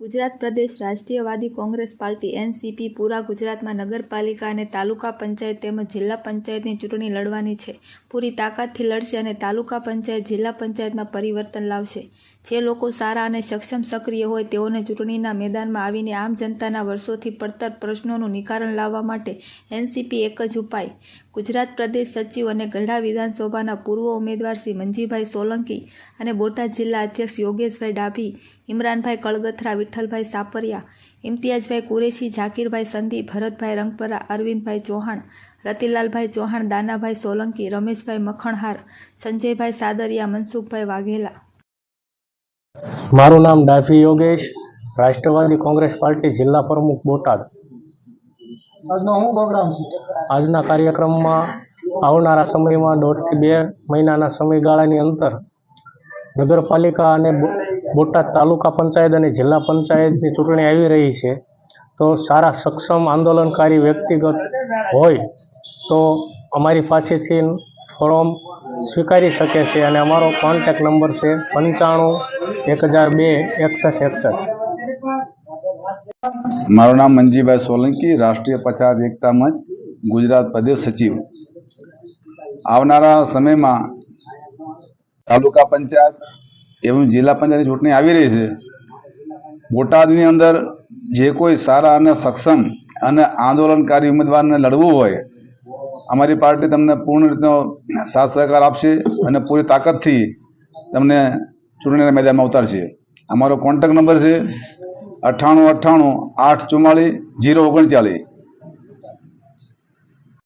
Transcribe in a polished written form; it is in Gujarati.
ગુજરાત પ્રદેશ રાષ્ટ્રીયવાદી કોંગ્રેસ પાર્ટી એનસીપી પૂરા ગુજરાતમાં નગરપાલિકા અને તાલુકા પંચાયત તેમજ જિલ્લા પંચાયતની ચૂંટણી લડવાની છે. પૂરી તાકાતથી લડશે અને તાલુકા પંચાયત જિલ્લા પંચાયતમાં પરિવર્તન લાવશે. જે લોકો સારા અને સક્ષમ સક્રિય હોય તેઓને ચૂંટણીના મેદાનમાં આવીને આમ જનતાના વર્ષોથી પડતર પ્રશ્નોનું નિકારણ લાવવા માટે એનસીપી એક જ ઉપાય. ગુજરાત પ્રદેશ સચિવ અને ગઢડા વિધાનસભાના પૂર્વ ઉમેદવાર શ્રી મંજીભાઈ સોલંકી અને બોટાદ જિલ્લા અધ્યક્ષ યોગેશભાઈ ડાભી, ઇમરાનભાઈ કળગથરા, વિઠ્ઠલભાઈ સાપરિયા, ઇમ્તિયાઝભાઈ કુરેશી, ઝાકીરભાઈ સંધી, ભરતભાઈ રંગપરા, અરવિંદભાઈ ચૌહાણ, રતિલાલભાઈ ચૌહાણ, દાનાભાઈ સોલંકી, રમેશભાઈ મખણહાર, સંજયભાઈ સાદરિયા, મનસુખભાઈ વાઘેલા. મારું નામ ડાભી યોગેશ, રાષ્ટ્રવાદી કોંગ્રેસ પાર્ટી જિલ્લા પ્રમુખ બોટાદ. આજનો શું પ્રોગ્રામ છે? આજના કાર્યક્રમમાં આવનારા સમયમાં 1.5 થી 2 મહિનાના સમયગાળાની અંદર નગરપાલિકા અને બોટાદ તાલુકા પંચાયત અને જિલ્લા પંચાયતની ચૂંટણી આવી રહી છે. તો સારા સક્ષમ આંદોલનકારી વ્યક્તિગત હોય તો અમારી પાસેથી ફોર્મ સ્વીકારી શકે છે અને અમારો કોન્ટેક્ટ નંબર છે 95 1002 6161. મારું નામ મંજીભાઈ સોલંકી, રાષ્ટ્રીય પછાત એકતા મંચ ગુજરાત પ્રદેશ સચિવ. આવનારા સમયમાં તાલુકા પંચાયત એવં જિલ્લા પંચાયતની ચૂંટણી આવી રહી છે. બોટાદની અંદર જે કોઈ સારા અને સક્ષમ અને આંદોલનકારી ઉમેદવારને લડવું હોય, અમારી પાર્ટી તમને પૂર્ણ રીતનો સાથ સહકાર આપશે અને પૂરી તાકાતથી તમને ચૂંટણીના મેદાનમાં ઉતારશે. અમારો કોન્ટેક્ટ નંબર છે 98 98 844 039.